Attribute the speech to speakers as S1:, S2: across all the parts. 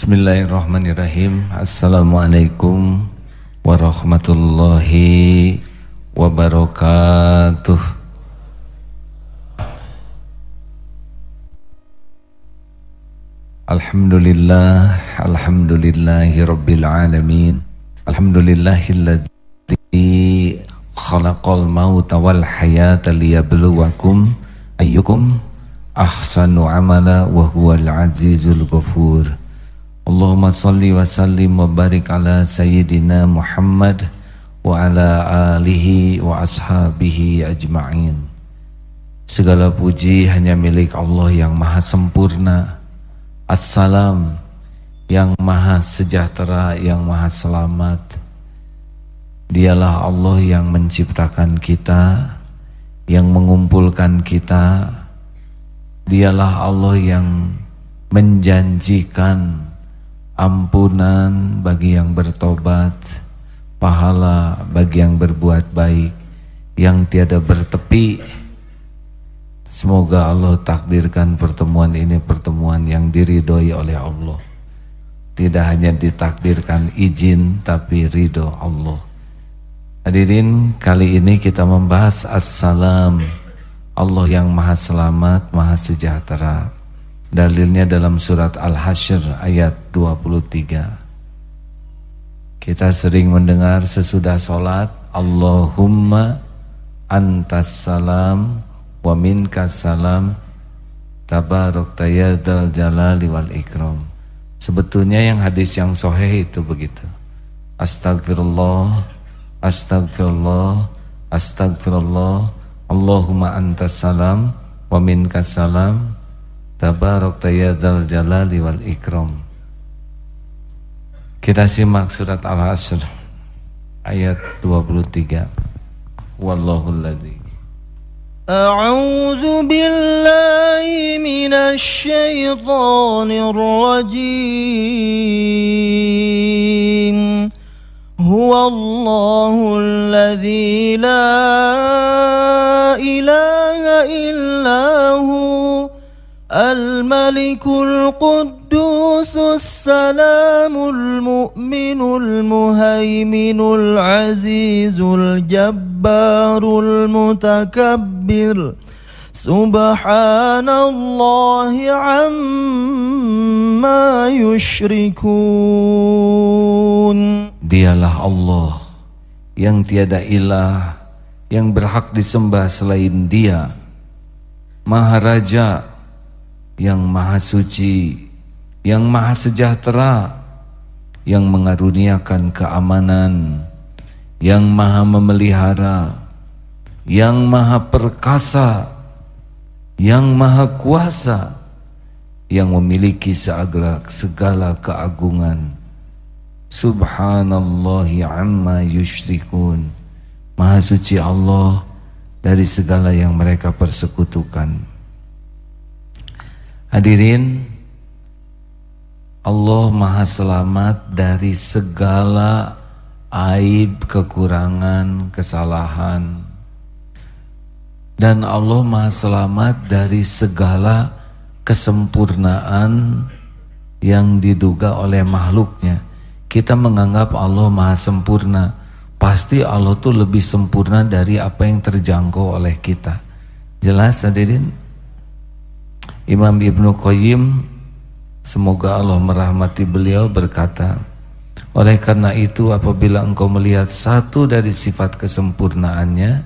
S1: Bismillahirrahmanirrahim. Assalamualaikum warahmatullahi wabarakatuh. Alhamdulillahi rabbil alamin. Alhamdulillahilladzi khalaqal mauta wal hayata liyabluwakum ayyukum ahsanu amala wa huwal azizul ghafur. Allahumma salli wa sallim wa barik ala sayyidina Muhammad wa ala alihi wa ashabihi ajma'in. Segala puji hanya milik Allah yang maha sempurna. Assalam, yang maha sejahtera, yang maha selamat. Dialah Allah yang menciptakan kita, yang mengumpulkan kita. Dialah Allah yang menjanjikan ampunan bagi yang bertobat, pahala bagi yang berbuat baik, yang tiada bertepi. Semoga Allah takdirkan pertemuan ini pertemuan yang diridhoi oleh Allah. Tidak hanya ditakdirkan izin, tapi ridho Allah. Hadirin, kali ini kita membahas Assalam, Allah yang maha selamat, maha sejahtera. Dalilnya dalam surat Al-Hasyr ayat 23. Kita sering mendengar sesudah sholat, Allahumma antas salam wa minkas salam tabarakta ya dzal jalali wal ikram. Sebetulnya yang hadis yang sahih itu begitu. Astagfirullah, astagfirullah, astagfirullah, Allahumma antas salam wa minkas salam tabarakta ya dzal jalali wal ikram. Kita simak surat Al-Hasyr ayat 23. Wallahul ladzi
S2: A'udzu billahi minasy syaithanir rajim. Huwallahul ladzi la ilaha illahu al-malikul quddusus salamul mu'minul muhaiminul azizul jabbarul mutakabbir. Subhanallahi amma yushrikun.
S1: Dialah Allah yang tiada ilah yang berhak disembah selain Dia, Maharaja yang maha suci, yang maha sejahtera, yang mengaruniakan keamanan, yang maha memelihara, yang maha perkasa, yang maha kuasa, yang memiliki segala keagungan. Subhanallahi amma yushrikun. Maha suci Allah dari segala yang mereka persekutukan. Hadirin, Allah maha selamat dari segala aib, kekurangan, kesalahan. Dan Allah maha selamat dari segala kesempurnaan yang diduga oleh makhluknya. Kita menganggap Allah maha sempurna, pasti Allah tuh lebih sempurna dari apa yang terjangkau oleh kita. Jelas hadirin? Imam Ibnu Qayyim, semoga Allah merahmati beliau, berkata, oleh karena itu apabila engkau melihat satu dari sifat kesempurnaannya,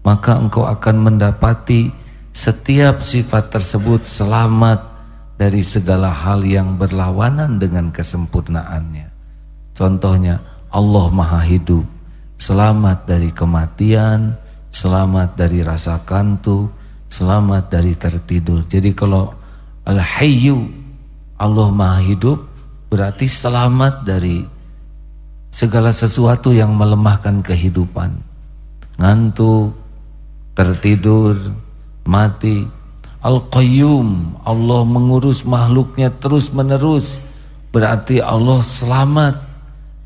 S1: maka engkau akan mendapati setiap sifat tersebut selamat dari segala hal yang berlawanan dengan kesempurnaannya. Contohnya, Allah maha hidup, selamat dari kematian, selamat dari rasa kantuk, selamat dari tertidur. Jadi kalau Al-Hayyu, Allah maha hidup, berarti selamat dari segala sesuatu yang melemahkan kehidupan. Ngantuk, tertidur, mati. Al-Qayyum, Allah mengurus makhluknya terus menerus, berarti Allah selamat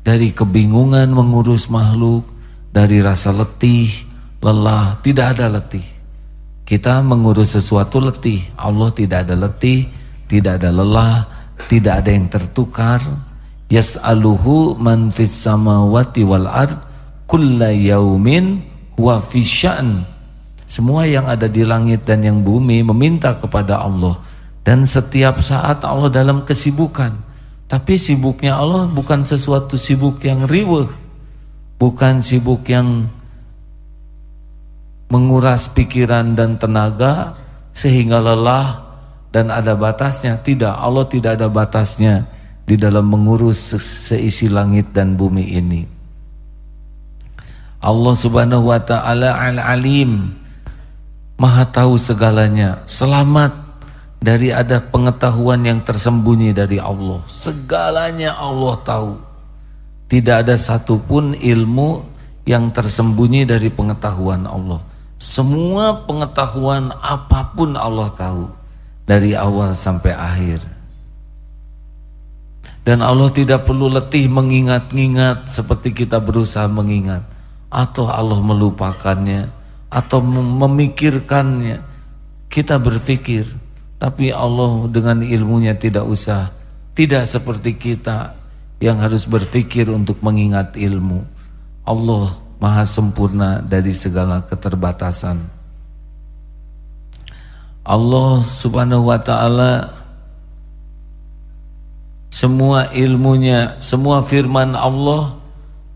S1: dari kebingungan mengurus makhluk, dari rasa letih, lelah. Tidak ada letih. Kita mengurus sesuatu letih, Allah tidak ada letih, tidak ada lelah, tidak ada yang tertukar. Yas'aluhu man fis samawati wal ard kulla yaumin huwa fi sya'n. Semua yang ada di langit dan yang bumi meminta kepada Allah, dan setiap saat Allah dalam kesibukan. Tapi sibuknya Allah bukan sesuatu sibuk yang riweuh, bukan sibuk yang menguras pikiran dan tenaga sehingga lelah dan ada batasnya. Tidak, Allah tidak ada batasnya di dalam mengurus seisi langit dan bumi ini. Allah Subhanahu wa ta'ala al-alim, maha tahu segalanya. Selamat dari ada pengetahuan yang tersembunyi dari Allah. Segalanya Allah tahu. Tidak ada satupun ilmu yang tersembunyi dari pengetahuan Allah. Semua pengetahuan apapun Allah tahu, dari awal sampai akhir. Dan Allah tidak perlu letih mengingat-ingat seperti kita berusaha mengingat, atau Allah melupakannya, atau memikirkannya. Kita berpikir, tapi Allah dengan ilmunya tidak seperti kita yang harus berpikir untuk mengingat ilmu. Allah maha sempurna dari segala keterbatasan. Allah Subhanahu wa ta'ala semua ilmunya, semua firman Allah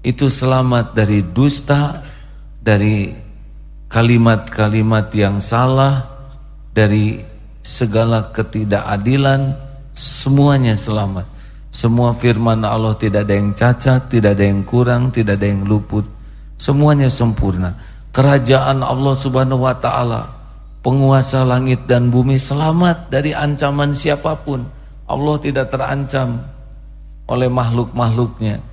S1: itu selamat dari dusta, dari kalimat-kalimat yang salah, dari segala ketidakadilan. Semuanya selamat. Semua firman Allah tidak ada yang cacat, tidak ada yang kurang, tidak ada yang luput. Semuanya sempurna. Kerajaan Allah Subhanahu wa ta'ala, penguasa langit dan bumi, selamat dari ancaman siapapun. Allah tidak terancam oleh makhluk-makhluknya.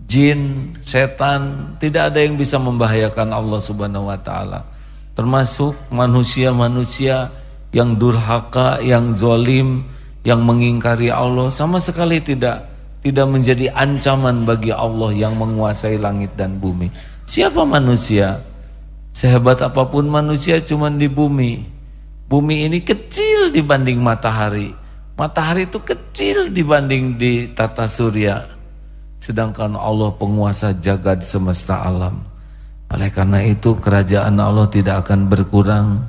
S1: Jin, setan, tidak ada yang bisa membahayakan Allah Subhanahu wa ta'ala. Termasuk manusia-manusia yang durhaka, yang zalim, yang mengingkari Allah, sama sekali tidak menjadi ancaman bagi Allah yang menguasai langit dan bumi. Siapa manusia? Sehebat apapun manusia cuman di bumi. Bumi ini kecil dibanding matahari. Matahari itu kecil dibanding di tata surya. Sedangkan Allah penguasa jagad semesta alam. Oleh karena itu kerajaan Allah tidak akan berkurang,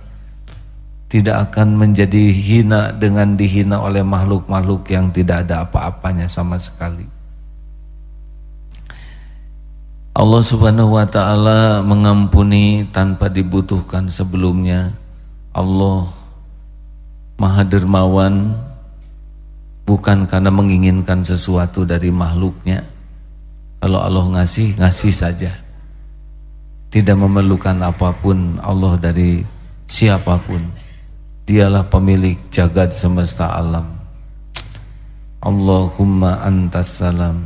S1: tidak akan menjadi hina dengan dihina oleh makhluk-makhluk yang tidak ada apa-apanya sama sekali. Allah Subhanahu wa ta'ala mengampuni tanpa dibutuhkan sebelumnya. Allah maha dermawan, bukan karena menginginkan sesuatu dari makhluknya. Kalau Allah ngasih saja. Tidak memerlukan apapun Allah dari siapapun. Dialah pemilik jagad semesta alam. Allahumma antas salam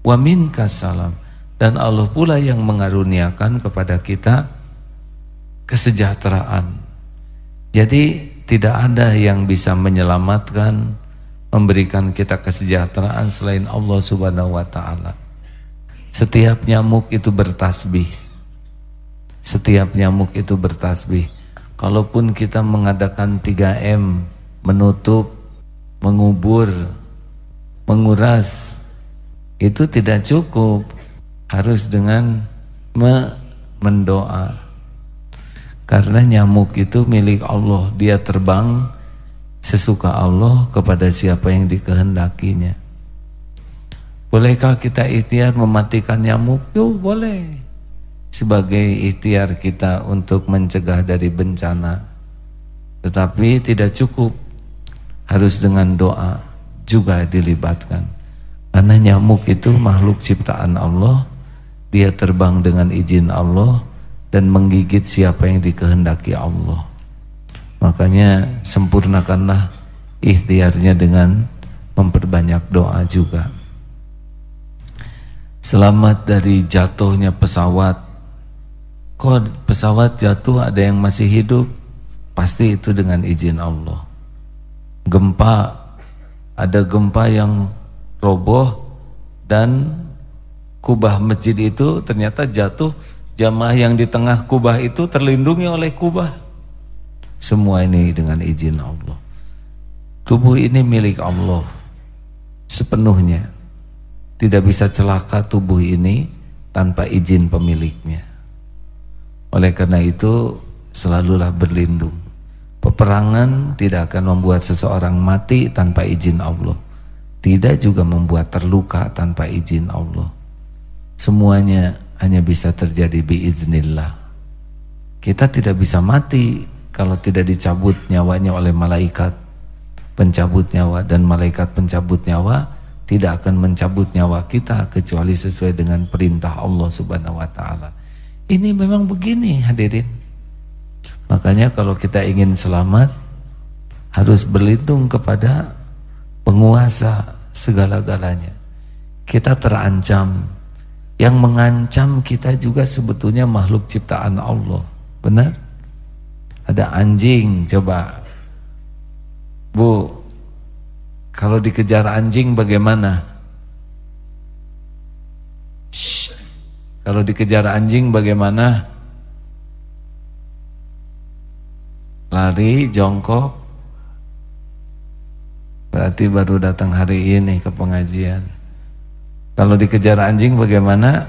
S1: wa minkas salam. Dan Allah pula yang mengaruniakan kepada kita kesejahteraan. Jadi tidak ada yang bisa menyelamatkan, memberikan kita kesejahteraan selain Allah Subhanahu wa ta'ala. Setiap nyamuk itu bertasbih. Setiap nyamuk itu bertasbih. Kalaupun kita mengadakan 3M, menutup, mengubur, menguras, itu tidak cukup. Harus dengan mendoa. Karena nyamuk itu milik Allah. Dia terbang sesuka Allah kepada siapa yang dikehendakinya. Bolehkah kita ikhtiar mematikan nyamuk? Yuk, boleh. Sebagai ikhtiar kita untuk mencegah dari bencana. Tetapi tidak cukup. Harus dengan doa juga dilibatkan. Karena nyamuk itu makhluk ciptaan Allah. Dia terbang dengan izin Allah dan menggigit siapa yang dikehendaki Allah. Makanya sempurnakanlah ikhtiarnya dengan memperbanyak doa juga. Selamat dari jatuhnya pesawat. Kok pesawat jatuh ada yang masih hidup? Pasti itu dengan izin Allah. Gempa, ada gempa yang roboh dan kubah masjid itu ternyata jatuh. Jamaah yang di tengah kubah itu terlindungi oleh kubah. Semua ini dengan izin Allah. Tubuh ini milik Allah. sepenuhnya. Tidak bisa celaka tubuh ini tanpa izin pemiliknya. Oleh karena itu selalulah berlindung. Peperangan tidak akan membuat seseorang mati tanpa izin Allah. Tidak juga membuat terluka tanpa izin Allah. Semuanya hanya bisa terjadi biiznillah. Kita tidak bisa mati kalau tidak dicabut nyawanya oleh malaikat pencabut nyawa, dan malaikat pencabut nyawa tidak akan mencabut nyawa kita kecuali sesuai dengan perintah Allah Subhanahu wa taala. Ini memang begini hadirin. Makanya kalau kita ingin selamat harus berlindung kepada penguasa segala-galanya. Kita terancam. Yang mengancam kita juga sebetulnya makhluk ciptaan Allah. Benar? Ada anjing, coba. Bu, kalau dikejar anjing bagaimana? Shh. Kalau dikejar anjing bagaimana? Lari, jongkok. Berarti baru datang hari ini ke pengajian. Kalau dikejar anjing bagaimana?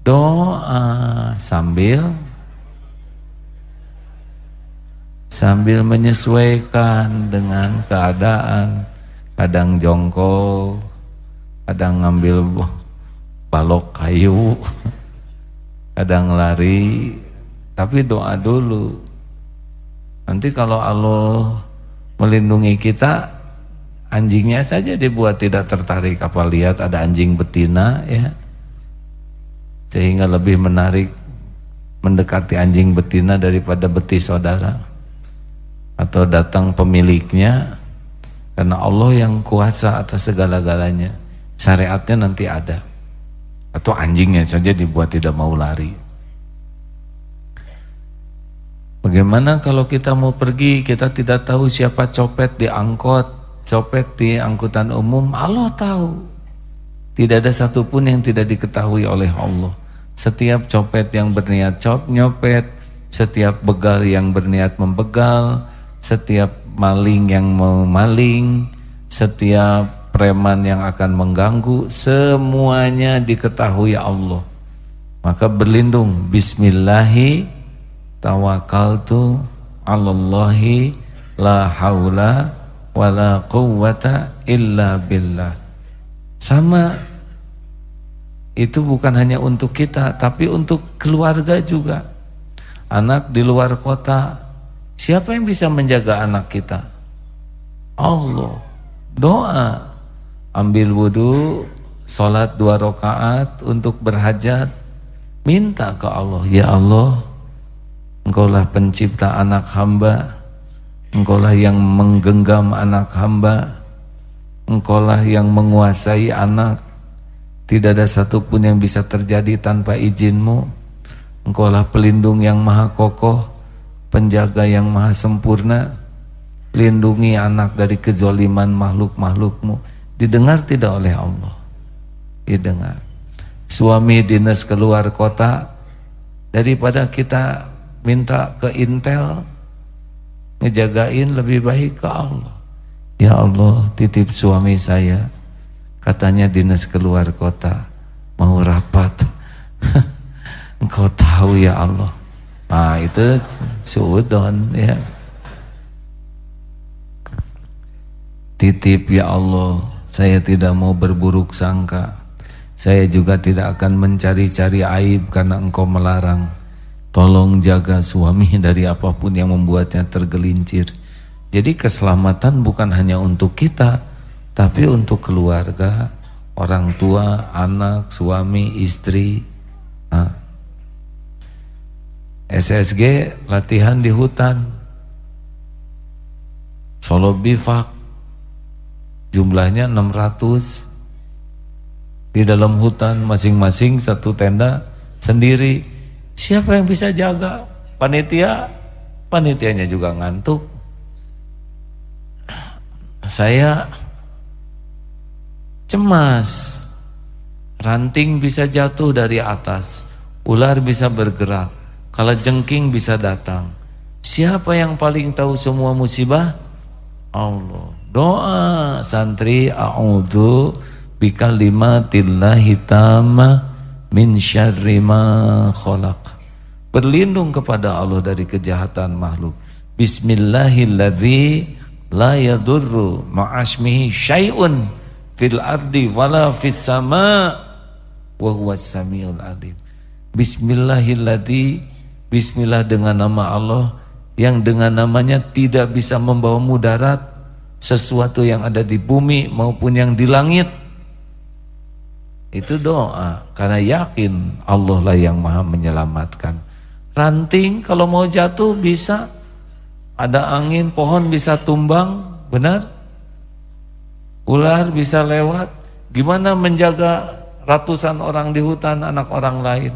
S1: Doa sambil menyesuaikan dengan keadaan. Kadang jongkok, kadang ngambil balok kayu, kadang lari, tapi doa dulu. Nanti kalau Allah melindungi kita, anjingnya saja dibuat tidak tertarik. Apa lihat ada anjing betina ya, sehingga lebih menarik mendekati anjing betina daripada betis saudara, atau datang pemiliknya. Karena Allah yang kuasa atas segala-galanya. Syariatnya nanti ada. Atau anjingnya saja dibuat tidak mau lari. Bagaimana kalau kita mau pergi, kita tidak tahu siapa copet di angkot, copet di angkutan umum? Allah tahu. Tidak ada satupun yang tidak diketahui oleh Allah. Setiap copet yang berniat nyopet, setiap begal yang berniat membegal, setiap maling yang mau maling, setiap preman yang akan mengganggu, semuanya diketahui Allah. Maka berlindung, bismillahi tawakkaltu 'alallahi la haula wala quwwata illa billah. Sama, itu bukan hanya untuk kita, tapi untuk keluarga juga. Anak di luar kota, siapa yang bisa menjaga anak kita? Allah. Doa, ambil wudu, sholat 2 rakaat untuk berhajat, minta ke Allah, ya Allah, Engkaulah pencipta anak hamba, Engkaulah yang menggenggam anak hamba, Engkaulah yang menguasai anak, tidak ada satupun yang bisa terjadi tanpa izin-Mu. Engkaulah pelindung yang maha kokoh, penjaga yang maha sempurna. Lindungi anak dari kezaliman makhluk-makhluk-Mu. Didengar tidak oleh Allah? Didengar. Suami dinas keluar kota, daripada kita minta ke Intel ngejagain, lebih baik ke Allah. Ya Allah, titip suami saya, katanya dinas keluar kota, mau rapat. Engkau tahu ya Allah. Nah itu suudon ya. Titip ya Allah, saya tidak mau berburuk sangka. Saya juga tidak akan mencari-cari aib karena Engkau melarang. Tolong jaga suami dari apapun yang membuatnya tergelincir. Jadi keselamatan bukan hanya untuk kita, tapi untuk keluarga, orang tua, anak, suami, istri. Nah, SSG latihan di hutan, Solo Bivak, jumlahnya 600. Di dalam hutan masing-masing satu tenda sendiri. Siapa yang bisa jaga? Panitia? Panitianya juga ngantuk. Saya cemas. Ranting bisa jatuh dari atas, ular bisa bergerak, kalajengking bisa datang. Siapa yang paling tahu semua musibah? Allah. Doa santri, a'udzu bikalimatillahi tammah min syarri ma khalaq. Berlindung kepada Allah dari kejahatan makhluk. Bismillahilladzi la yadurru ma'asmihi syai'un fil ardi wala fis sama' wa huwas samiul alim. Bismillahilladzi, bismillah dengan nama Allah yang dengan namanya tidak bisa membawa mudarat sesuatu yang ada di bumi maupun yang di langit. Itu doa karena yakin Allah lah yang maha menyelamatkan. Ranting kalau mau jatuh bisa, ada angin, pohon bisa tumbang, benar? Ular bisa lewat. Gimana menjaga ratusan orang di hutan, anak orang lain?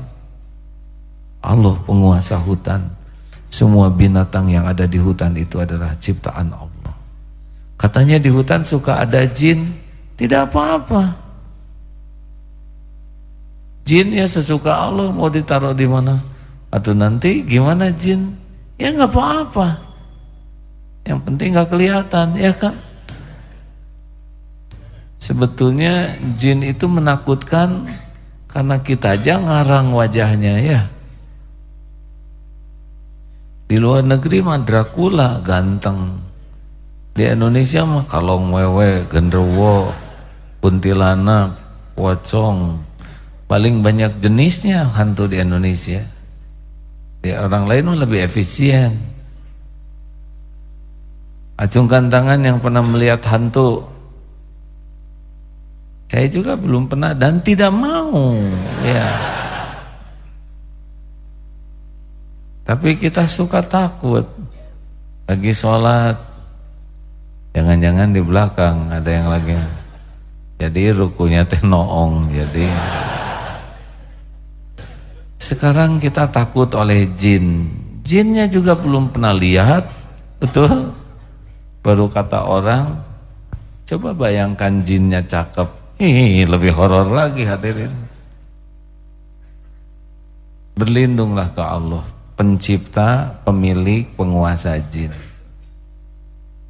S1: Allah penguasa hutan. Semua binatang yang ada di hutan itu adalah ciptaan Allah. Katanya di hutan suka ada jin, tidak apa-apa. Jin ya sesuka Allah, mau ditaruh di mana? Atau nanti gimana jin? Ya nggak apa-apa. Yang penting nggak kelihatan, ya kan? Sebetulnya jin itu menakutkan karena kita aja ngarang wajahnya ya. Di luar negeri mah Dracula ganteng. Di Indonesia mah kalong wewe, genderuwo, kuntilanak, pocong. Paling banyak jenisnya hantu di Indonesia. Di orang lain mah lebih efisien. Acungkan tangan yang pernah melihat hantu. Saya juga belum pernah dan tidak mau, ya. Tapi kita suka takut. Lagi sholat, jangan-jangan di belakang ada yang lagi. Jadi rukunya teh noong. Jadi sekarang kita takut oleh jin. Jinnya juga belum pernah lihat, betul? Baru kata orang. Coba bayangkan jinnya cakep. Lebih horor lagi hadirin. Berlindunglah ke Allah, pencipta, pemilik, penguasa jin.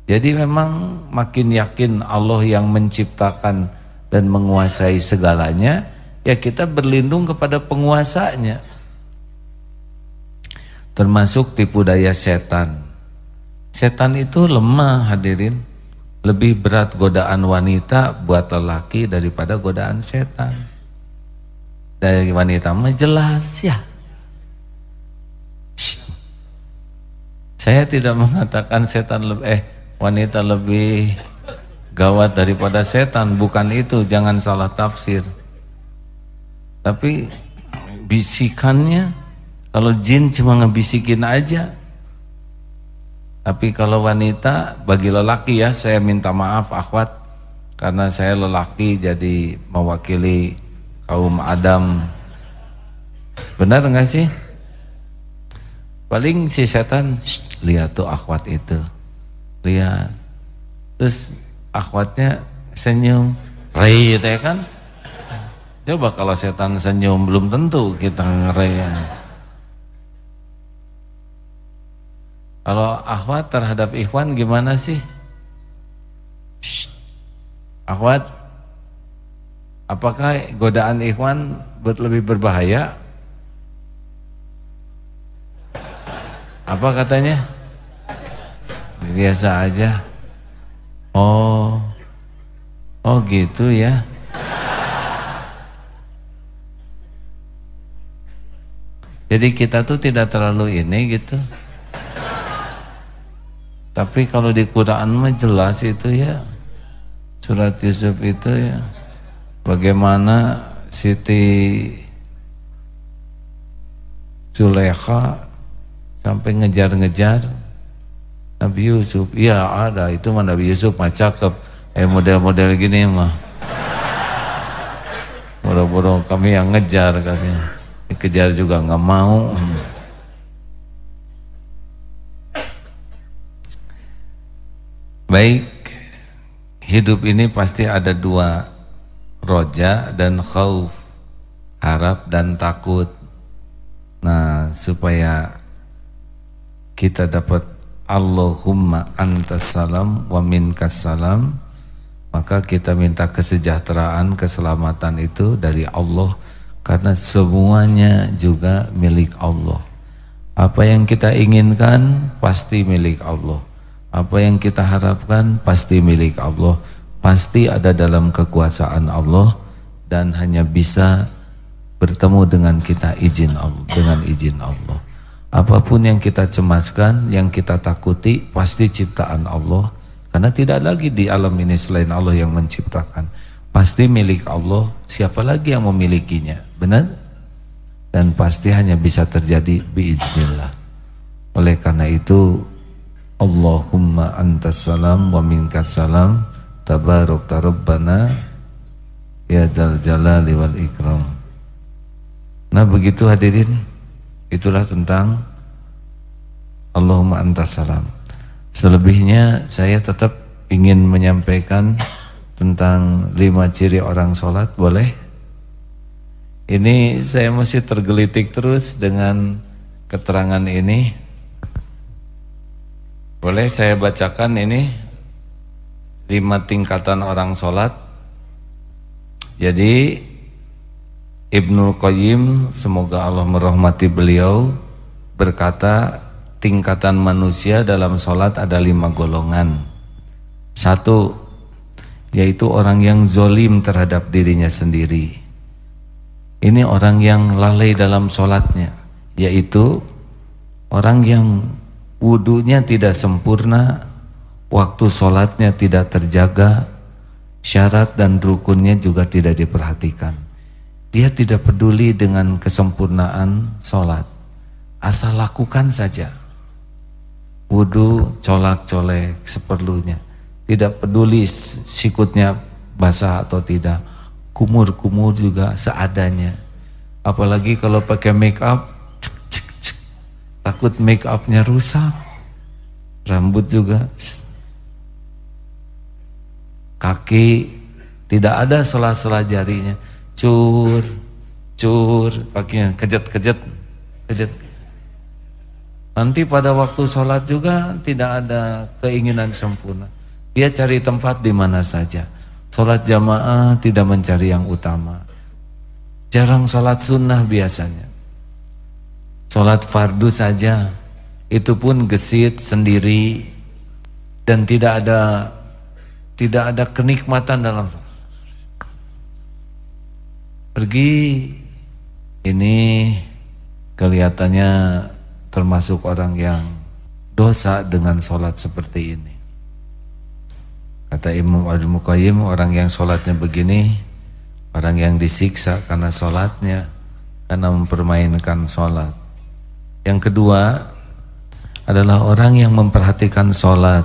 S1: Jadi memang makin yakin Allah yang menciptakan dan menguasai segalanya, ya kita berlindung kepada penguasanya. Termasuk tipu daya setan. Setan itu lemah hadirin. Lebih berat godaan wanita buat lelaki daripada godaan setan. Dari wanita mah jelas ya. Saya tidak mengatakan wanita lebih gawat daripada setan, bukan itu, jangan salah tafsir. Tapi bisikannya, kalau jin cuma ngebisikin aja. Tapi kalau wanita, bagi lelaki ya, saya minta maaf akhwat, karena saya lelaki jadi mewakili kaum Adam. Benar enggak sih? Paling si setan, lihat tuh akhwat itu, lihat. Terus akhwatnya senyum, rey ya kan? Coba kalau setan senyum, belum tentu kita ngerey. Kalau akhwat terhadap ikhwan gimana sih? Akhwat, apakah godaan ikhwan lebih berbahaya? Apa katanya? Biasa aja. Oh gitu ya. Jadi kita tuh tidak terlalu ini gitu. Tapi kalau di Quran mah jelas itu ya. Surat Yusuf itu ya. Bagaimana Siti Zulaikha sampai ngejar-ngejar Nabi Yusuf. Iya ada, itu mah Nabi Yusuf mah cakep. Model-model gini mah. Boro-boro kami yang ngejar katanya. Dikejar juga nggak mau. Baik, hidup ini pasti ada dua, roja dan khauf, harap dan takut. Nah, supaya kita dapat Allahumma antas salam wa minkas salam, maka kita minta kesejahteraan, keselamatan itu dari Allah, karena semuanya juga milik Allah. Apa yang kita inginkan pasti milik Allah, apa yang kita harapkan pasti milik Allah, pasti ada dalam kekuasaan Allah, dan hanya bisa bertemu dengan kita dengan izin Allah. Apapun yang kita cemaskan, yang kita takuti, pasti ciptaan Allah, karena tidak lagi di alam ini selain Allah yang menciptakan. Pasti milik Allah, siapa lagi yang memilikinya, benar? Dan pasti hanya bisa terjadi biiznillah. Oleh karena itu, Allahumma antas salam wa minkas salam, tabarakta rabbana ya dzal jalali wal ikram. Nah begitu hadirin, itulah tentang Allahumma antas salam. Selebihnya saya tetap ingin menyampaikan tentang 5 ciri orang sholat, boleh? Ini saya masih tergelitik terus dengan keterangan ini. Boleh saya bacakan ini 5 tingkatan orang sholat. Jadi Ibnul Qayyim, semoga Allah merahmati beliau, berkata tingkatan manusia dalam sholat ada 5 golongan. 1, yaitu orang yang zolim terhadap dirinya sendiri. Ini orang yang lalai dalam sholatnya, yaitu orang yang wudunya tidak sempurna, waktu sholatnya tidak terjaga, syarat dan rukunnya juga tidak diperhatikan. Dia tidak peduli dengan kesempurnaan sholat, asal lakukan saja. Wudu colak-colek seperlunya, tidak peduli sikutnya basah atau tidak, kumur-kumur juga seadanya. Apalagi kalau pakai make up, takut make upnya rusak. Rambut juga, kaki tidak ada sela-sela jarinya, cur kakinya, kejet. Nanti pada waktu sholat juga tidak ada keinginan sempurna. Dia cari tempat di mana saja. Sholat jamaah tidak mencari yang utama. Jarang sholat sunnah biasanya. Sholat fardu saja, itu pun gesit sendiri, dan tidak ada kenikmatan dalam sholat. Pergi, ini kelihatannya termasuk orang yang dosa dengan sholat seperti ini. Kata Imam Ibnul Qayyim, orang yang sholatnya begini, orang yang disiksa karena sholatnya, karena mempermainkan sholat. Yang kedua adalah orang yang memperhatikan sholat,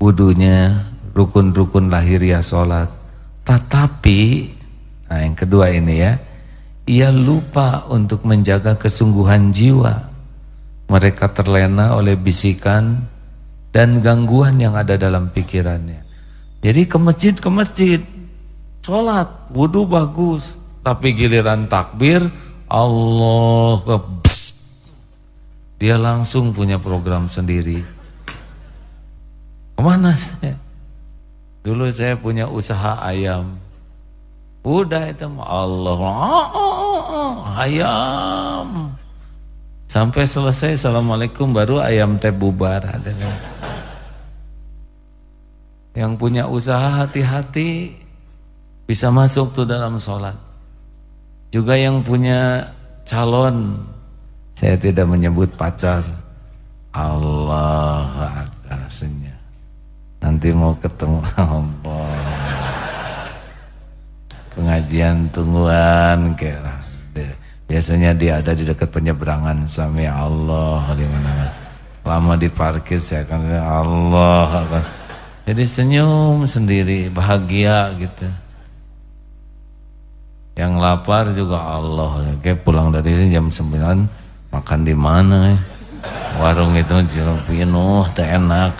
S1: wudunya, rukun-rukun lahiriah sholat, tetapi, nah yang kedua ini ya, ia lupa untuk menjaga kesungguhan jiwa. Mereka terlena oleh bisikan dan gangguan yang ada dalam pikirannya. Jadi ke masjid, sholat, wudu bagus, tapi giliran takbir, Allah, dia langsung punya program sendiri. Kemana saya? Dulu saya punya usaha ayam. Udah itu Allah, ayam. Sampai selesai assalamualaikum baru ayam teh bubar. Yang punya usaha hati-hati bisa masuk tuh dalam sholat. Juga yang punya calon, saya tidak menyebut pacar, Allah Akbar, senyap. Nanti mau ketemu Allah. Pengajian tungguan kira. Biasanya dia ada di dekat penyeberangan sami Allah di mana. Lama di parkir saya akan Allah. Jadi senyum sendiri, bahagia gitu. Yang lapar juga Allah. Kayak pulang dari ini jam 9, makan di mana? Warung itu jeruk penuh, tak enak.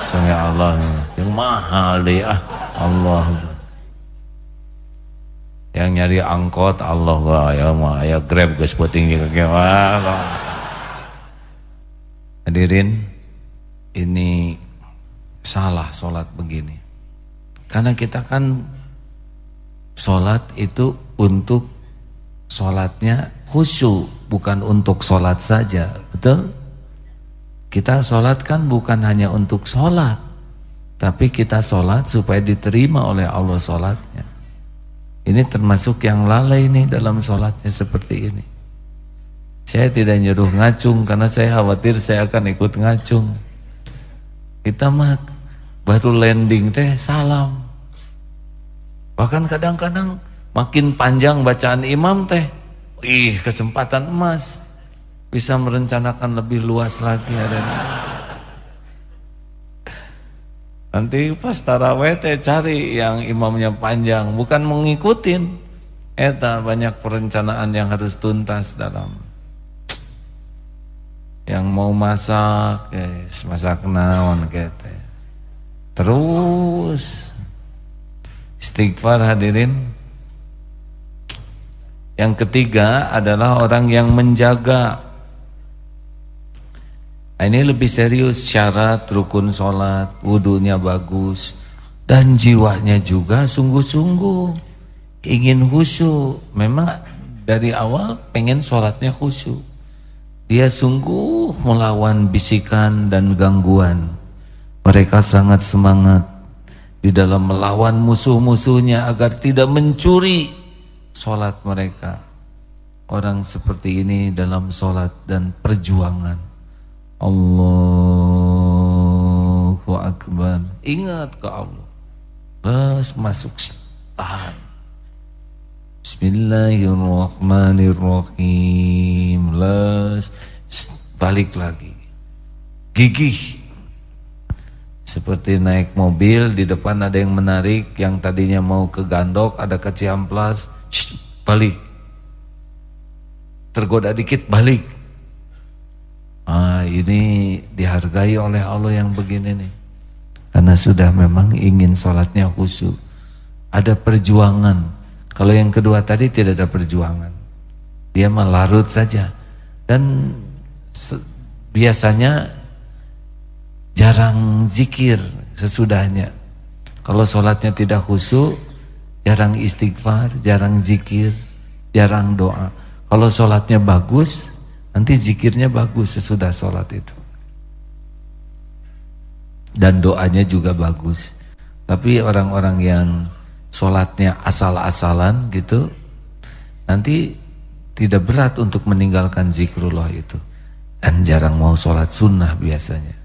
S1: Sami Allah. Yang mahal deh Allah. Yang nyari angkot Allah ya Grab guys buat tinggi kaki. Hadirin, ini salah sholat begini. Karena kita kan sholat itu untuk sholatnya khusyuk, bukan untuk sholat saja, betul? Kita sholat kan bukan hanya untuk sholat, tapi kita sholat supaya diterima oleh Allah sholatnya. Ini termasuk yang lalai nih dalam sholatnya seperti ini. Saya tidak nyuruh ngacung karena saya khawatir saya akan ikut ngacung. Kita mah baru landing teh salam. Bahkan kadang-kadang makin panjang bacaan imam teh, kesempatan emas, bisa merencanakan lebih luas lagi adanya. Nanti pas taraweh teh cari yang imamnya panjang, bukan mengikutin. Eta banyak perencanaan yang harus tuntas dalam. Yang mau masak, guys, masak naon gitu. Terus istighfar hadirin. Yang ketiga adalah orang yang menjaga. Ini lebih serius, syarat rukun sholat, wudunya bagus, dan jiwanya juga sungguh-sungguh ingin khusyuk. Memang dari awal pengen sholatnya khusyuk. Dia sungguh melawan bisikan dan gangguan. Mereka sangat semangat di dalam melawan musuh-musuhnya agar tidak mencuri sholat mereka. Orang seperti ini dalam sholat dan perjuangan. Allahu Akbar. Ingat ke Allah. Terus masuk tahan. Bismillahirrahmanirrahim. Balik lagi. Gigih. Seperti naik mobil, di depan ada yang menarik, yang tadinya mau ke Gandok, ada ke Ciamplas, balik. Tergoda dikit, balik. Ini dihargai oleh Allah yang begini nih. Karena sudah memang ingin sholatnya khusyuk. Ada perjuangan. Kalau yang kedua tadi tidak ada perjuangan. Dia melarut saja. Dan biasanya jarang zikir sesudahnya. Kalau sholatnya tidak khusyuk, jarang istighfar, jarang zikir, jarang doa. Kalau sholatnya bagus, nanti zikirnya bagus sesudah sholat itu. Dan doanya juga bagus. Tapi orang-orang yang sholatnya asal-asalan gitu, nanti tidak berat untuk meninggalkan zikrullah itu. Dan jarang mau sholat sunnah biasanya.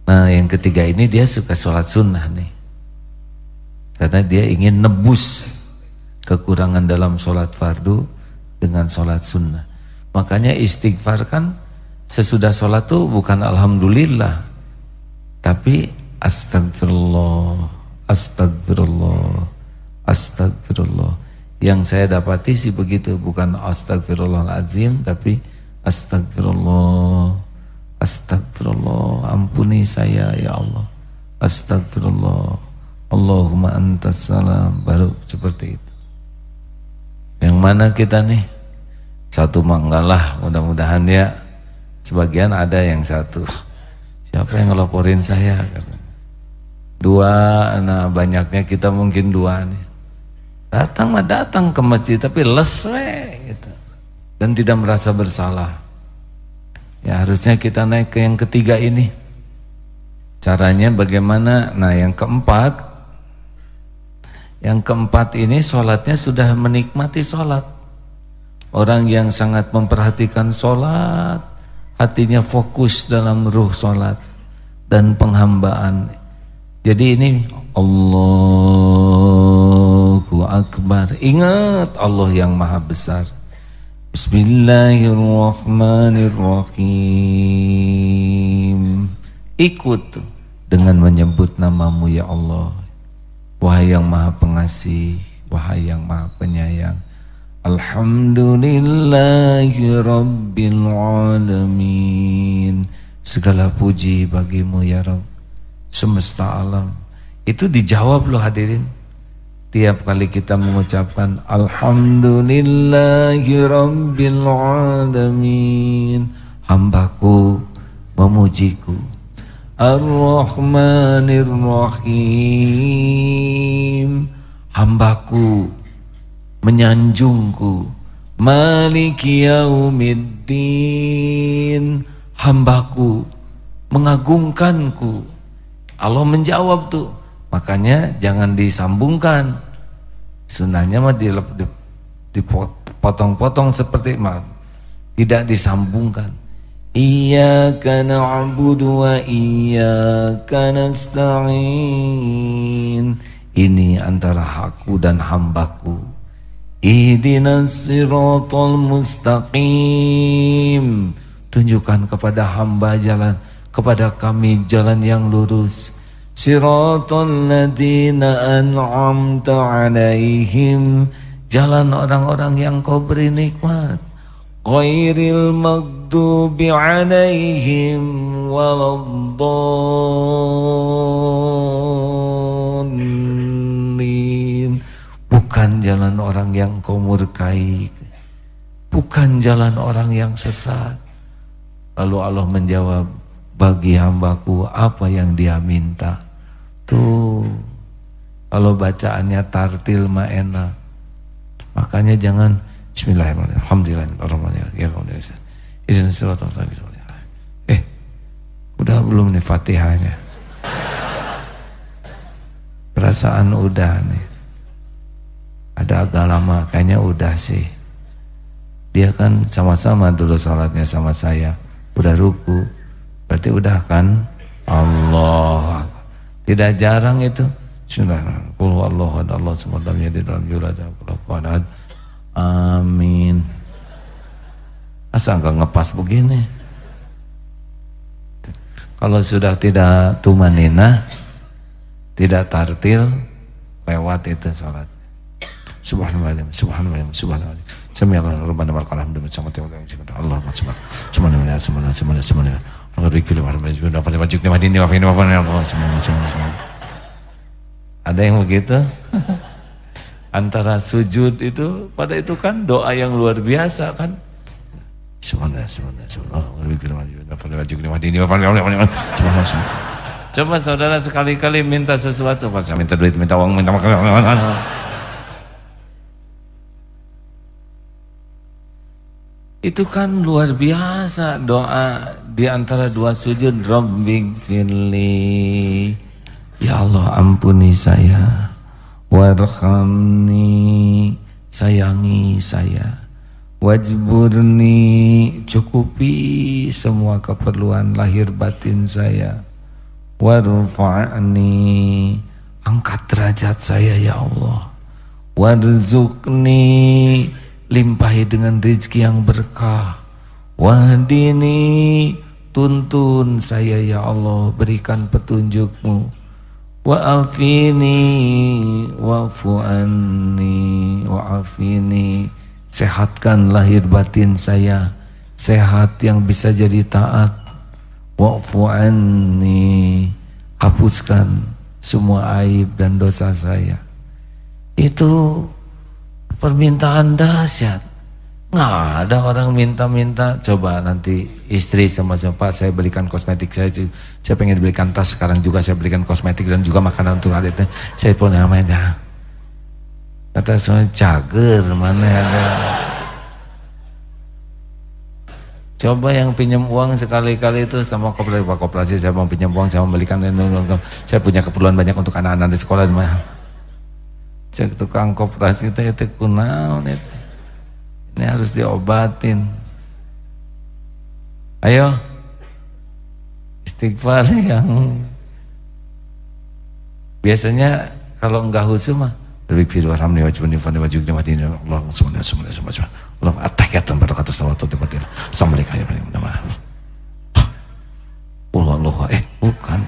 S1: Nah yang ketiga ini dia suka sholat sunnah nih. Karena dia ingin nebus kekurangan dalam sholat fardu dengan sholat sunnah. Makanya istighfar kan sesudah sholat tuh bukan alhamdulillah, tapi astagfirullah, astagfirullah, astagfirullah. Yang saya dapati sih begitu, bukan astagfirullahaladzim, tapi astagfirullah, astagfirullah, ampuni saya ya Allah, astagfirullah, Allahumma antas salam, baru seperti itu. Yang mana kita nih? Satu manggalah, mudah-mudahan ya. Sebagian ada yang satu. Siapa yang ngelaporin saya? Dua, nah banyaknya kita mungkin dua nih. Datang mah datang ke masjid tapi les gitu. Dan tidak merasa bersalah. Ya harusnya kita naik ke yang ketiga ini. Caranya bagaimana? Nah yang keempat. Yang keempat ini sholatnya sudah menikmati sholat. Orang yang sangat memperhatikan sholat, hatinya fokus dalam ruh sholat dan penghambaan. Jadi ini Allahu Akbar. Ingat Allah yang maha besar. Bismillahirrahmanirrahim. Ikut dengan menyebut namamu ya Allah. Wahai yang maha pengasih, wahai yang maha penyayang. Alhamdulillahi Rabbil Alamin. Segala puji bagimu ya Rabb semesta alam. Itu dijawab loh hadirin. Tiap kali kita mengucapkan Alhamdulillahi Rabbil Alamin, hambaku memujiku. Ar-Rahmanir Rahim. Hambaku menyanjungku. Maliki Yaumiddin. Hambaku mengagungkanku. Allah menjawab tuh. Makanya jangan disambungkan. Sunnahnya mah dipotong-potong seperti tidak disambungkan. Iyyaka na'budu wa iyyaka nasta'in. Ini antara aku dan hambaku. Ihdinas siratal mustaqim. Tunjukkan kepada hamba jalan, kepada kami jalan yang lurus. Siratal ladzina an'amta alaihim. Jalan orang-orang yang kau beri nikmat. Ghairil maghdubi alaihim waladdallin. Bukan jalan orang yang kau murkai, bukan jalan orang yang sesat. Lalu Allah menjawab, bagi hambaku apa yang dia minta. Tuh, kalau bacaannya tartil mah enak. Makanya jangan Bismillahirrahmanirrahim. Udah belum nih Fatihahnya? Perasaan udah nih. Ada agak lama, kayaknya udah sih. Dia kan sama-sama dulu salatnya sama saya. Udah ruku, berarti udah kan? Allah. Tidak jarang itu. Bismillahirrahmanirrahim. Amin. Asa enggak ngepas begini? Kalau sudah tidak tumanina, tidak tartil, lewat itu salat. Subhanallah, subhanallah, subhanallah. Sembilan Rabbana wa lakal hamdu sama Allah subhanahu. Subhanallah, subhanallah, subhanallah. Ada yang begitu? Antara sujud itu, pada itu kan doa yang luar biasa kan. Subhanallah, subhanallah, subhanallah. Coba saudara sekali-kali minta sesuatu, pas minta duit, minta uang, minta makan. Itu kan luar biasa doa di antara dua sujud. Rabbighfirli, ya Allah ampuni saya. Warhamni, sayangi saya. Wajburni, cukupi semua keperluan lahir batin saya. Warfa'ni, angkat derajat saya ya Allah. Warzuqni, limpahi dengan rezeki yang berkah. Wahdini, tuntun saya ya Allah, berikan petunjukmu. Wa'afini, wa'fu anni, wa'afini, sehatkan lahir batin saya, sehat yang bisa jadi taat. Wa'fu anni, hapuskan semua aib dan dosa saya. Itu permintaan dahsyat. Nggak ada orang minta-minta. Coba nanti istri sama siapa, saya belikan kosmetik, saya pengen belikan tas, sekarang juga saya belikan kosmetik dan juga makanan untuk adiknya. Saya pun namanya kata saya cager mana ada. Coba yang pinjam uang sekali-kali itu sama koperasi, saya mau pinjam uang, saya mau belikan, saya punya keperluan banyak untuk anak-anak di sekolah. Cek tukang koperasi itu kunaon itu. Ini harus diobatin. Ayo istighfar yang biasanya kalau enggak khusyuk mah berpikir warhamni wajibni fani wajibni wadini Allah subhanahu Allah at-tahiyatun barakatuh salawatu tibatil assalamualaikum Allah bukan.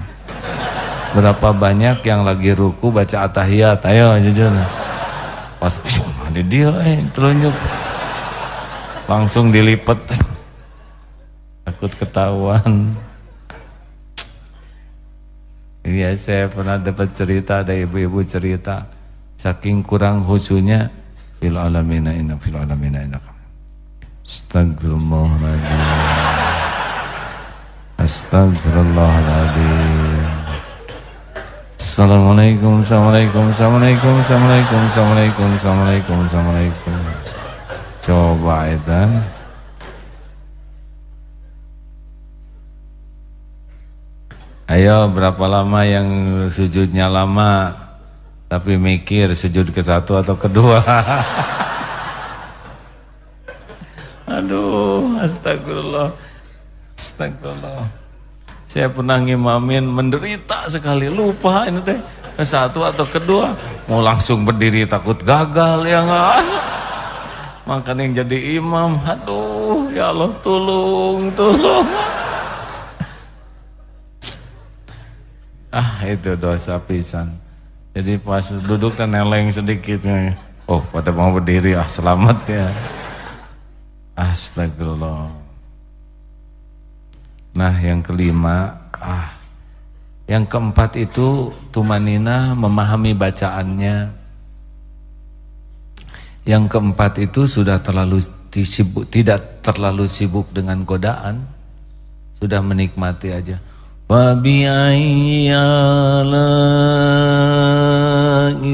S1: Berapa banyak yang lagi ruku baca at-tahiyat? Ayo jujur. Pas ada dia telunjuk langsung dilipet, takut ketahuan. Iya, saya pernah dapat cerita, ada ibu-ibu cerita saking kurang khusyuknya, fil alamina inna fil alamina inna. Astagfirullahaladzim. Astagfirullahaladzim. Assalamualaikum, assalamualaikum, assalamualaikum, assalamualaikum, assalamualaikum, assalamualaikum, assalamualaikum. Coba itu. Ayo, berapa lama yang sujudnya lama tapi mikir sujud ke satu atau kedua? Aduh, astagfirullah. Astagfirullah. Saya pernah ngimamin menderita sekali, lupa ini teh ke satu atau kedua, mau langsung berdiri takut gagal ya enggak. Makanya yang jadi imam, aduh ya Allah tolong. Itu dosa pisan. Jadi pas duduk kan neleng sedikit, oh pada mau berdiri, selamat ya. Astagfirullah. Nah yang kelima, yang keempat itu tumanina, memahami bacaannya. Yang keempat itu sudah tidak terlalu sibuk dengan godaan, sudah menikmati aja. Wa bi ayyi ala'i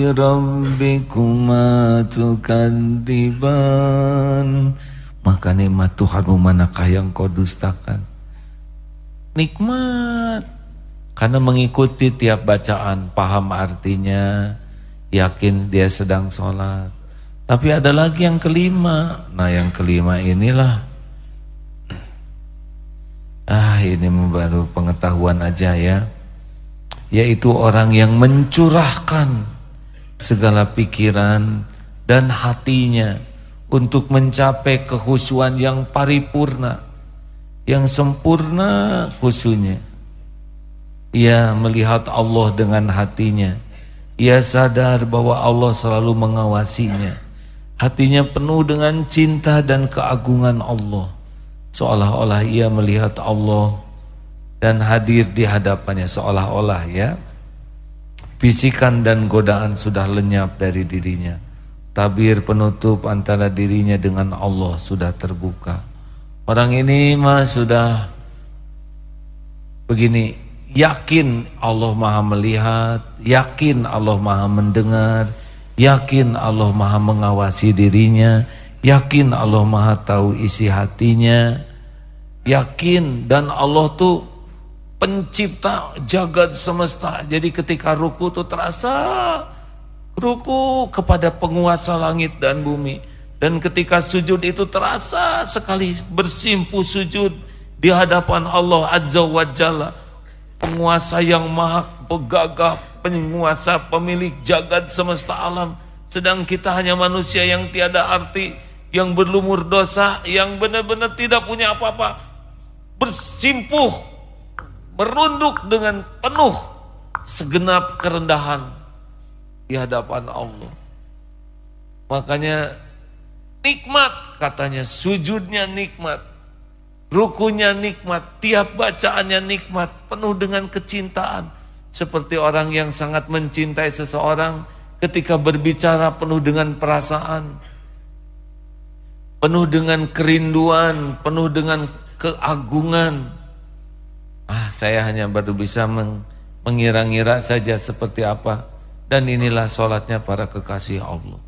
S1: rabbikuma tukadziban. Maka nikmat Tuhanmu manakah yang kau dustakan? Nikmat karena mengikuti tiap bacaan, paham artinya, yakin dia sedang sholat. Tapi ada lagi yang kelima. Nah yang kelima inilah, ini baru pengetahuan aja ya, yaitu orang yang mencurahkan segala pikiran dan hatinya untuk mencapai kekhusyuan yang paripurna, yang sempurna khusyunya. Ia melihat Allah dengan hatinya, ia sadar bahwa Allah selalu mengawasinya, hatinya penuh dengan cinta dan keagungan Allah, seolah-olah ia melihat Allah dan hadir di hadapannya, seolah-olah ya, bisikan dan godaan sudah lenyap dari dirinya, tabir penutup antara dirinya dengan Allah sudah terbuka. Orang ini mah sudah begini, yakin Allah Maha melihat, yakin Allah Maha mendengar, yakin Allah Maha mengawasi dirinya, yakin Allah Maha tahu isi hatinya, yakin dan Allah tuh pencipta jagat semesta. Jadi ketika ruku tuh terasa ruku kepada penguasa langit dan bumi. Dan ketika sujud itu terasa sekali bersimpuh sujud di hadapan Allah Azza wa Jalla, penguasa yang maha begagah, penguasa pemilik jagat semesta alam. Sedang kita hanya manusia yang tiada arti, yang berlumur dosa, yang benar-benar tidak punya apa-apa, bersimpuh, merunduk dengan penuh segenap kerendahan di hadapan Allah. Makanya nikmat katanya, sujudnya nikmat, rukunya nikmat, tiap bacaannya nikmat, penuh dengan kecintaan. Seperti orang yang sangat mencintai seseorang, ketika berbicara penuh dengan perasaan, penuh dengan kerinduan, penuh dengan keagungan. Saya hanya baru bisa mengira-ngira saja seperti apa. Dan inilah sholatnya para kekasih Allah.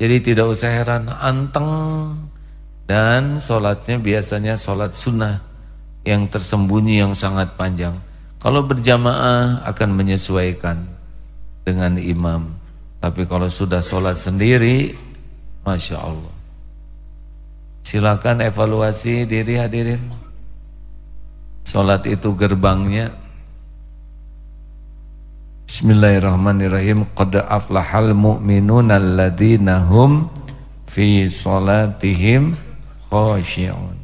S1: Jadi tidak usah heran, anteng. Dan sholatnya biasanya sholat sunnah yang tersembunyi, yang sangat panjang. Kalau berjamaah akan menyesuaikan dengan imam. Tapi kalau sudah sholat sendiri, Masya Allah. Silakan evaluasi diri hadirin. Sholat itu gerbangnya. Bismillahirrahmanirrahim. Qad aflahal mu'minuna alladzina hum fi sholatihim khashi'un.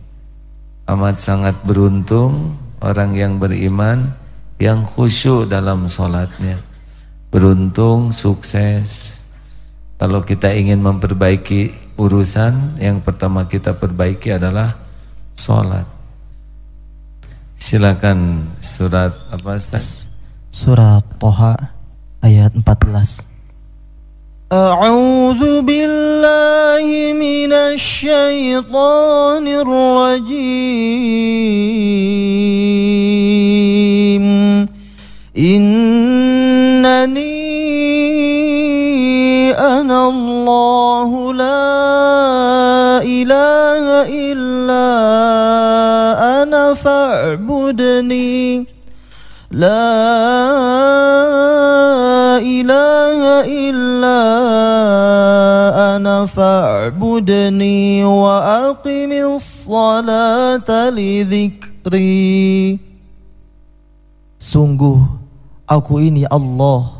S1: Amat sangat beruntung orang yang beriman yang khusyuk dalam sholatnya. Beruntung, sukses. Kalau kita ingin memperbaiki urusan, yang pertama kita perbaiki adalah sholat. Silakan surat apa Ustaz?
S2: Surat Toha ayat 14. أعوذ بالله من الشيطان الرجيم إنني أنا الله لا إله إلا أنا فاعبدني لا إله إلا أنا فاعبدني وأقم الصلاة لذكري. Sungguh aku ini Allah,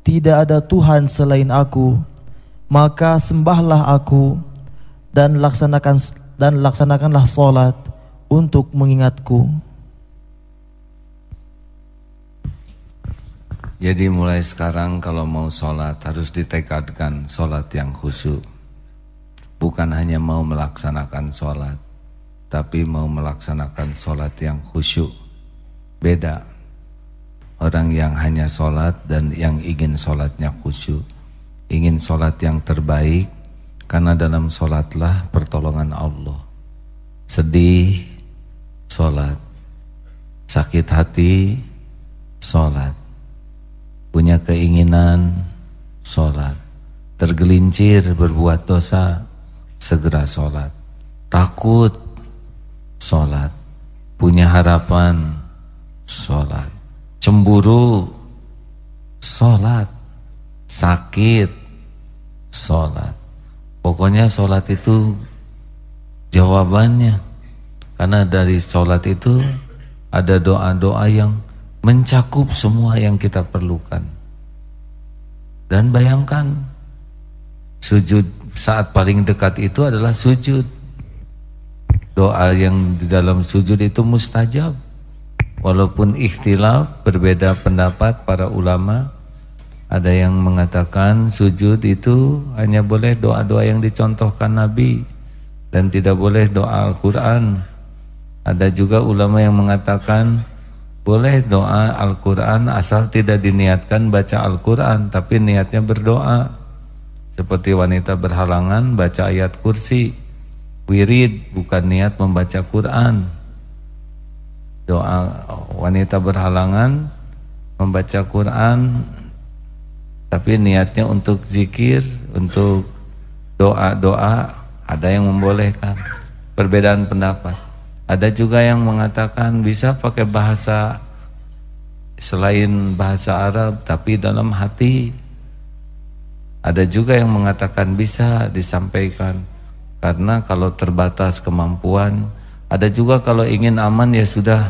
S2: tidak ada Tuhan selain aku, maka sembahlah aku dan laksanakanlah salat untuk mengingatku.
S1: Jadi mulai sekarang kalau mau sholat harus ditekadkan sholat yang khusyuk. Bukan hanya mau melaksanakan sholat, tapi mau melaksanakan sholat yang khusyuk. Beda orang yang hanya sholat dan yang ingin sholatnya khusyuk. Ingin sholat yang terbaik, karena dalam sholatlah pertolongan Allah. Sedih, sholat. Sakit hati, sholat. Punya keinginan, sholat. Tergelincir berbuat dosa, segera sholat. Takut, sholat. Punya harapan, sholat. Cemburu, sholat. Sakit, sholat. Pokoknya sholat itu jawabannya. Karena dari sholat itu ada doa-doa yang mencakup semua yang kita perlukan. Dan bayangkan, sujud saat paling dekat itu adalah sujud. Doa yang di dalam sujud itu mustajab. Walaupun ikhtilaf, berbeda pendapat para ulama. Ada yang mengatakan sujud itu hanya boleh doa-doa yang dicontohkan Nabi dan tidak boleh doa Al-Quran. Ada juga ulama yang mengatakan boleh doa Al-Quran asal tidak diniatkan baca Al-Quran, tapi niatnya berdoa. Seperti wanita berhalangan baca ayat kursi, wirid, bukan niat membaca Quran. Doa wanita berhalangan membaca Quran, tapi niatnya untuk zikir, untuk doa-doa. Ada yang membolehkan, perbedaan pendapat. Ada juga yang mengatakan bisa pakai bahasa selain bahasa Arab tapi dalam hati. Ada juga yang mengatakan bisa disampaikan karena kalau terbatas kemampuan. Ada juga kalau ingin aman ya sudah,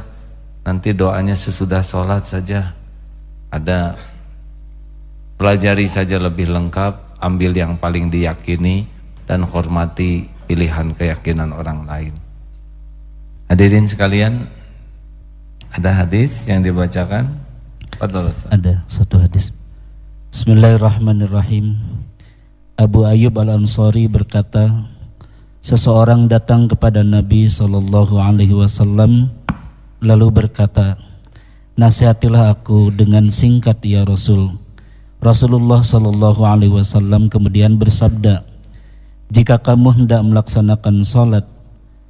S1: nanti doanya sesudah sholat saja. Ada, pelajari saja lebih lengkap, ambil yang paling diyakini dan hormati pilihan keyakinan orang lain. Hadirin sekalian, ada hadis yang dibacakan?
S3: Ada satu hadis. Bismillahirrahmanirrahim. Abu Ayyub Al-Ansari berkata, seseorang datang kepada Nabi SAW lalu berkata, nasihatilah aku dengan singkat ya Rasul. Rasulullah SAW kemudian bersabda, jika kamu hendak melaksanakan salat,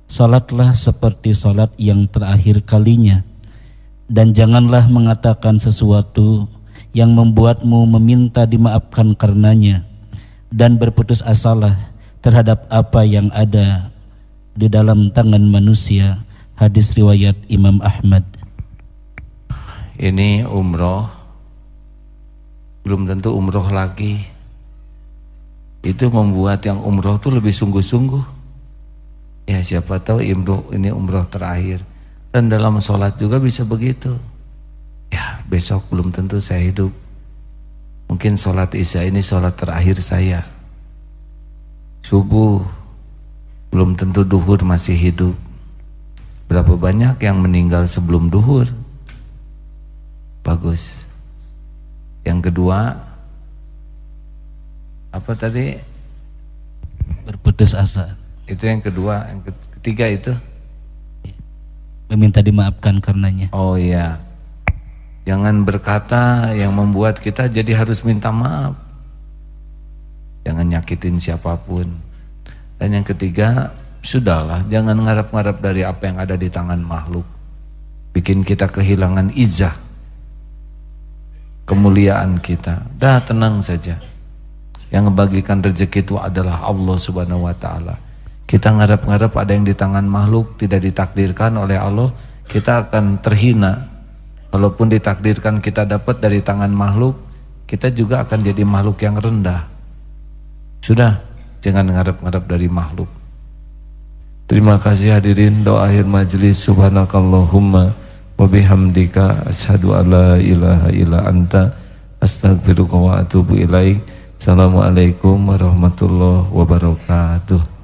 S3: salatlah seperti salat yang terakhir kalinya, dan janganlah mengatakan sesuatu yang membuatmu meminta dimaafkan karenanya dan berputus asalah terhadap apa yang ada di dalam tangan manusia. Hadis riwayat Imam Ahmad.
S1: Ini umroh, belum tentu umroh lagi. Itu membuat yang umroh itu lebih sungguh-sungguh. Ya siapa tahu ini umroh terakhir. Dan dalam sholat juga bisa begitu. Ya besok belum tentu saya hidup. Mungkin sholat isya ini sholat terakhir saya. Subuh belum tentu duhur masih hidup. Berapa banyak yang meninggal sebelum duhur. Bagus. Yang kedua, apa tadi?
S3: Berputus asa.
S1: Itu yang kedua. Yang ketiga itu
S3: meminta dimaafkan karenanya.
S1: Oh iya, jangan berkata yang membuat kita jadi harus minta maaf. nyakitin siapapun. Dan yang ketiga, sudahlah, jangan ngarap-ngarap dari apa yang ada di tangan makhluk. Bikin kita kehilangan izah, kemuliaan kita. Dah, tenang saja. Yang membagikan rezeki itu adalah Allah Subhanahu wa taala. Kita ngarap-ngarap ada yang di tangan makhluk, tidak ditakdirkan oleh Allah, kita akan terhina. Walaupun ditakdirkan kita dapat dari tangan makhluk, kita juga akan jadi makhluk yang rendah. Sudah, jangan ngarap-ngarap dari makhluk. Terima kasih hadirin, doa akhir majelis. Subhanakallahumma wa bihamdika asyhadu an la ilaha illa anta astaghfiruka wa atubu ilaik. Assalamualaikum warahmatullahi wabarakatuh.